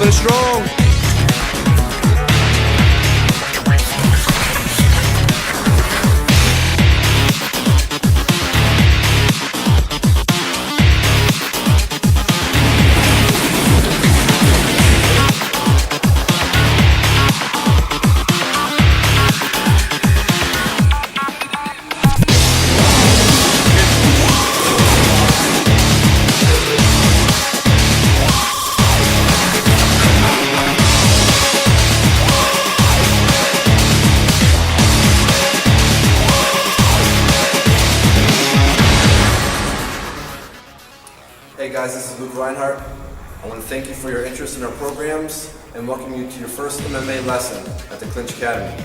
Finish strong. Hey guys, this is Luke Reinhardt. I want to thank you for your interest in our programs and welcome you to your first MMA lesson at the Clinch Academy.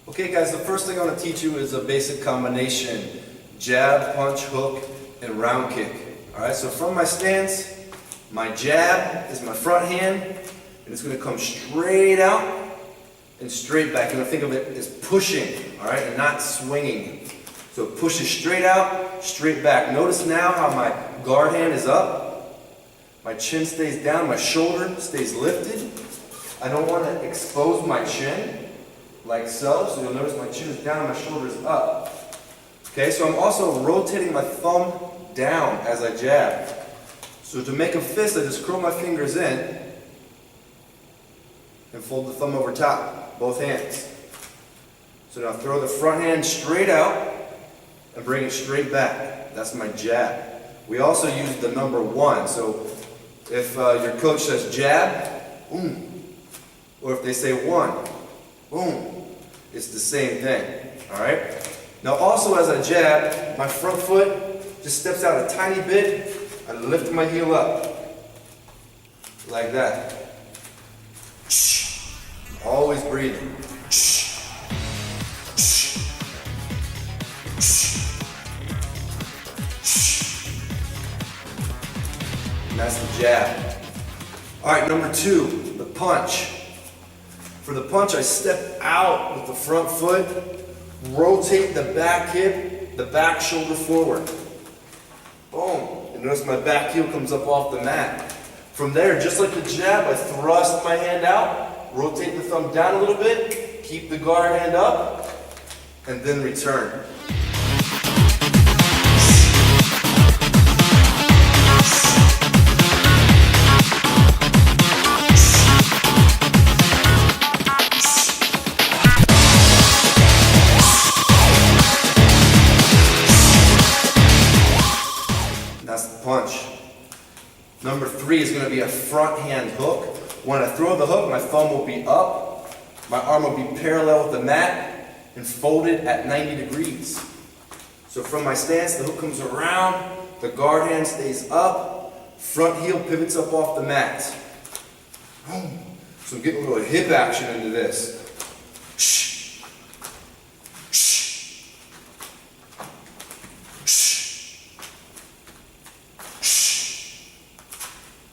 Okay guys, the first thing I want to teach you is a basic combination: jab, punch, hook, and round kick. Alright, so from my stance, my jab is my front hand, and it's going to come straight out and straight back. You're going to think of it as pushing, alright, and not swinging. So it pushes straight out, straight back. Notice now how my guard hand is up, my chin stays down, my shoulder stays lifted. I don't want to expose my chin, like so. So you'll notice my chin is down, my shoulder is up. Okay, so I'm also rotating my thumb down as I jab. So to make a fist, I just curl my fingers in and fold the thumb over top, both hands. So now throw the front hand straight out and bring it straight back. That's my jab. We also use the number 1. So if your coach says jab, boom, or if they say 1, boom, it's the same thing. All right. Now also as I jab, my front foot just steps out a tiny bit. I lift my heel up like that. Always breathing. And that's the jab. Alright, number 2, the punch. For the punch, I step out with the front foot, rotate the back hip, the back shoulder forward. Boom. And notice my back heel comes up off the mat. From there, just like the jab, I thrust my hand out, rotate the thumb down a little bit, keep the guard hand up, and then return. That's the punch. Number 3 is going to be a front hand hook. When I throw the hook, my thumb will be up, my arm will be parallel with the mat, and folded at 90 degrees. So from my stance, the hook comes around, the guard hand stays up, front heel pivots up off the mat. So I'm getting a little hip action into this.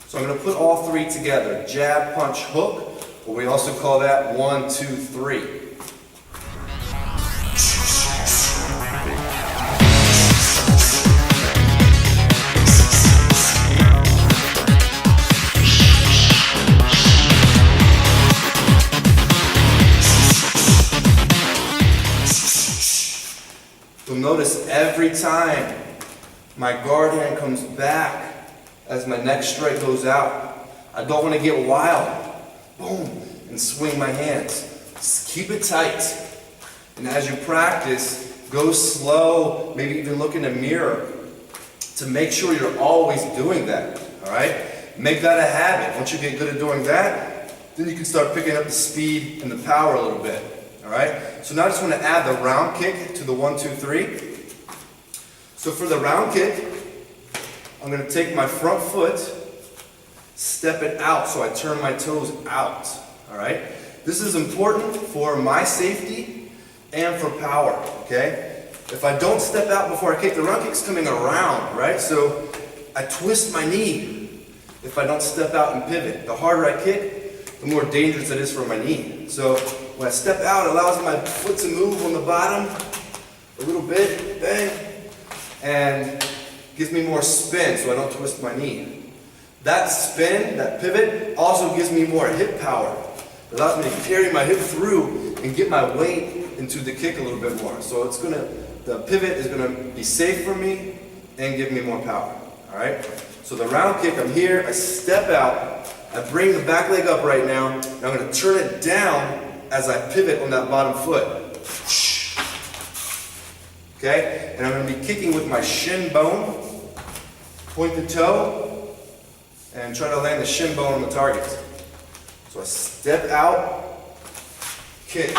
So I'm going to put all 3 together: jab, punch, hook, or we also call that 1, 2, 3. You'll notice every time my guard hand comes back as my next strike goes out, I don't want to get wild, boom, and swing my hands. Just keep it tight. And as you practice, go slow, maybe even look in the mirror to make sure you're always doing that, all right? Make that a habit. Once you get good at doing that, then you can start picking up the speed and the power a little bit, all right? So now I just want to add the round kick to the 1, 2, 3. So for the round kick, I'm going to take my front foot, step it out so I turn my toes out, all right? This is important for my safety and for power, okay? If I don't step out before I kick, the round kick's coming around, right? So I twist my knee if I don't step out and pivot. The harder I kick, the more dangerous it is for my knee. So when I step out, it allows my foot to move on the bottom a little bit, bang, and gives me more spin so I don't twist my knee. That spin, that pivot, also gives me more hip power. It allows me to carry my hip through and get my weight into the kick a little bit more. So the pivot is gonna be safe for me and give me more power, all right? So the round kick, I'm here, I step out, I bring the back leg up right now, and I'm gonna turn it down as I pivot on that bottom foot. Okay? And I'm gonna be kicking with my shin bone, point the toe, and try to land the shin bone on the target. So I step out, kick.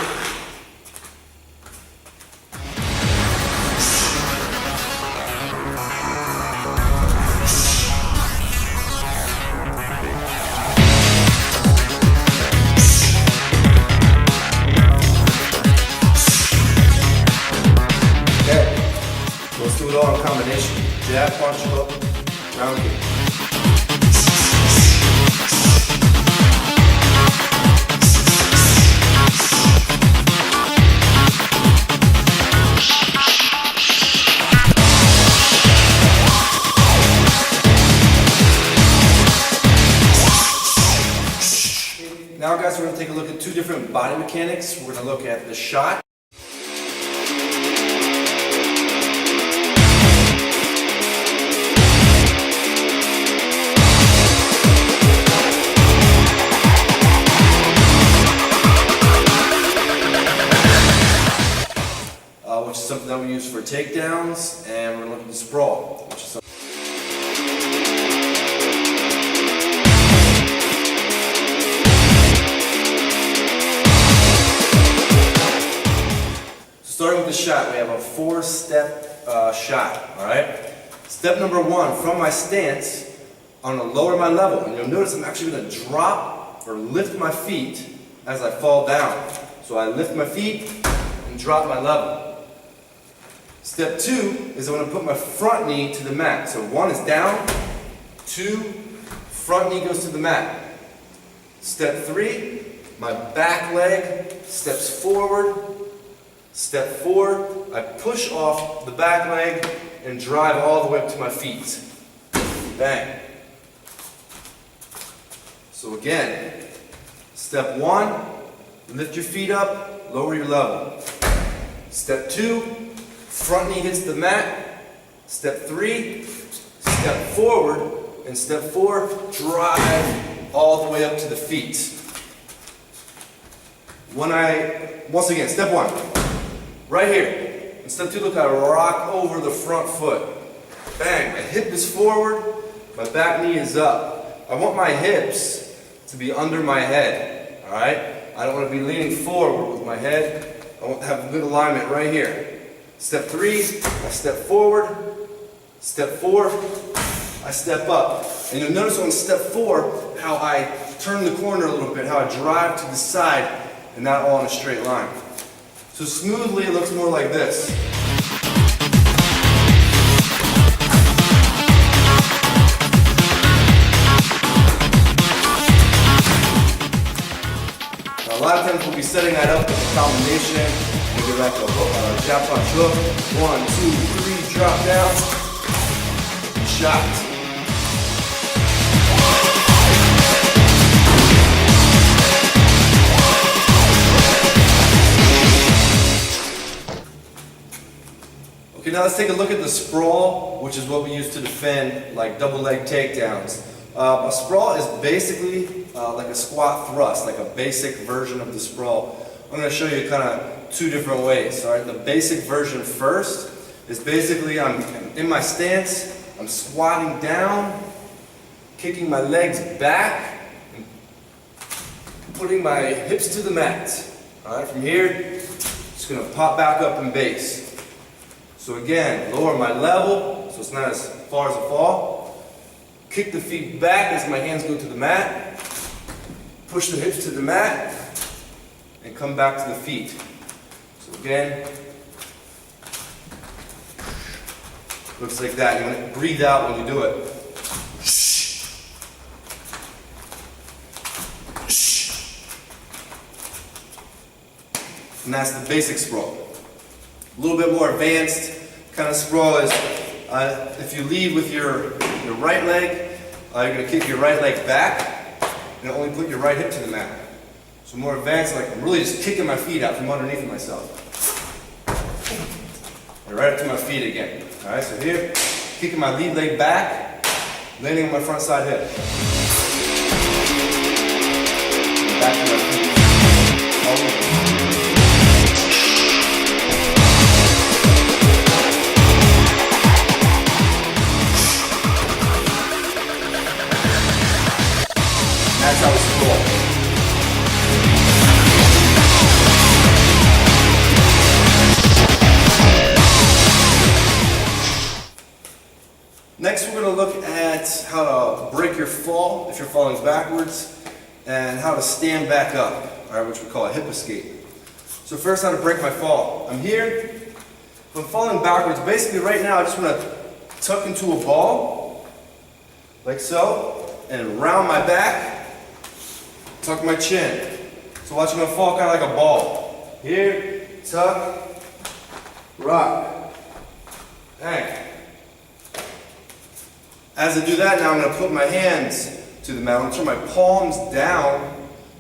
Let's do it all in combination. Jab, punch, hook, round kick. Now guys, we're going to take a look at two different body mechanics. We're going to look at the shot. Which is something that we use for takedowns, and we're going to look at the sprawl, which is something. So starting with the shot, we have a 4-step shot, all right? Step number 1, from my stance, I'm going to lower my level, and you'll notice I'm actually going to drop or lift my feet as I fall down. So I lift my feet and drop my level. Step 2 is I'm going to put my front knee to the mat. So 1 is down, 2, front knee goes to the mat. Step 3, my back leg steps forward. Step 4, I push off the back leg and drive all the way up to my feet. Bang. So again, step 1, lift your feet up, lower your level. Step 2, front knee hits the mat. Step 3, step forward. And step 4, drive all the way up to the feet. Once again, step 1, right here. And step 2, look, I rock over the front foot. Bang, my hip is forward, my back knee is up. I want my hips to be under my head, all right? I don't want to be leaning forward with my head. I want to have good alignment right here. Step 3, I step forward. Step 4, I step up. And you'll notice on step 4 how I turn the corner a little bit, how I drive to the side and not all in a straight line. So smoothly it looks more like this. Now, a lot of times we'll be setting that up with a combination. Get back to a jab punch hook. 1, 2, 3, drop down. Shot. Okay, now let's take a look at the sprawl, which is what we use to defend like double leg takedowns. A sprawl is basically like a squat thrust, like a basic version of the sprawl. I'm going to show you kind of 2 different ways. All right, the basic version first is basically I'm in my stance, I'm squatting down, kicking my legs back, and putting my hips to the mat. All right, from here, just going to pop back up in base. So again, lower my level, so it's not as far as a fall. Kick the feet back as my hands go to the mat. Push the hips to the mat, and come back to the feet. So again, looks like that. You want to breathe out when you do it. And that's the basic sprawl. A little bit more advanced kind of sprawl is if you lead with your right leg You're going to kick your right leg back and only put your right hip to the mat. So more advanced, like I'm really just kicking my feet out from underneath myself. And right up to my feet again. Alright, so here, kicking my lead leg back, landing on my front side hip. Back to my feet. All the way. That's how it's cool. Next, we're going to look at how to break your fall if you're falling backwards, and how to stand back up, all right, which we call a hip escape. So first, how to break my fall. I'm here. If I'm falling backwards, basically right now I just want to tuck into a ball, like so, and round my back, tuck my chin. So watch, I'm going to fall kind of like a ball. Here, tuck, rock, bang. As I do that, now I'm going to put my hands to the mat. I'm going to turn my palms down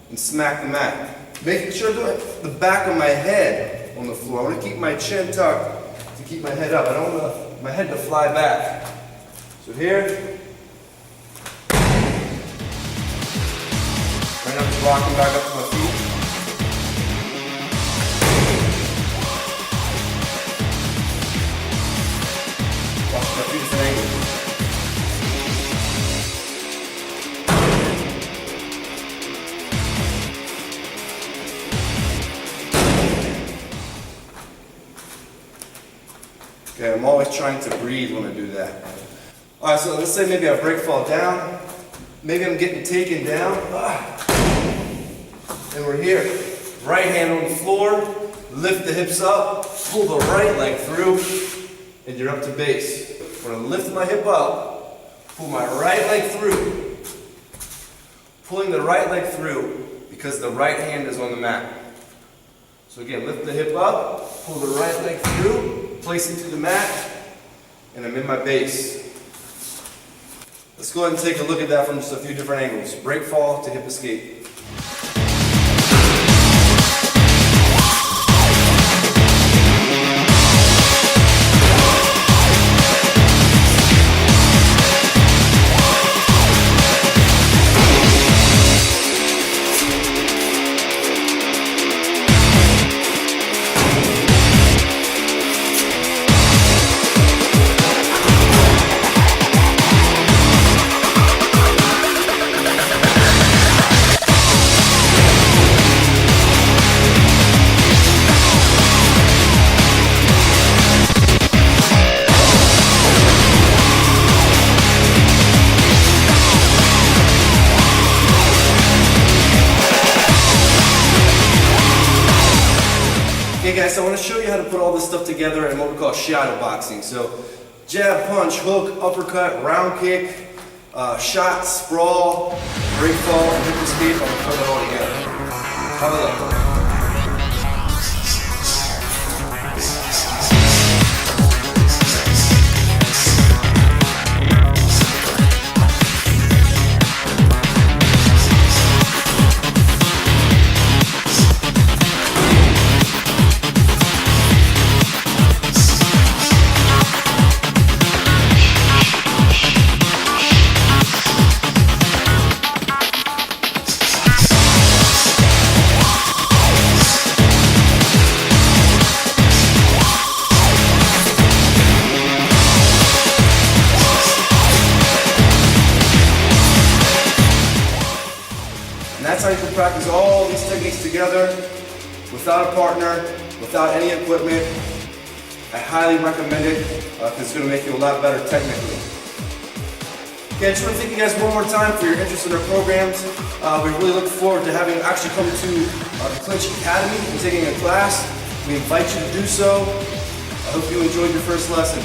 and smack the mat. Making sure the back of my head on the floor. I want to keep my chin tucked to keep my head up. I don't want my head to fly back. So here, right now I'm just rocking back up to my feet. Watch my feet different angles. Okay, I'm always trying to breathe when I do that. Alright, so let's say maybe I break fall down. Maybe I'm getting taken down. And we're here. Right hand on the floor. Lift the hips up. Pull the right leg through. And you're up to base. When I lift my hip up, pull my right leg through. Pulling the right leg through because the right hand is on the mat. So again, lift the hip up, pull the right leg through, place it to the mat, and I'm in my base. Let's go ahead and take a look at that from just a few different angles. Break fall to hip escape. Okay guys, so I want to show you how to put all this stuff together in what we call shadow boxing. So jab, punch, hook, uppercut, round kick, shot, sprawl, break fall, and hip escape. I'm going to put it all together. Have a look. And that's how you can practice all these techniques together without a partner, without any equipment. I highly recommend it because it's going to make you a lot better technically. Okay, I just want to thank you guys one more time for your interest in our programs. We really look forward to having you actually come to the Clinch Academy and taking a class. We invite you to do so. I hope you enjoyed your first lesson.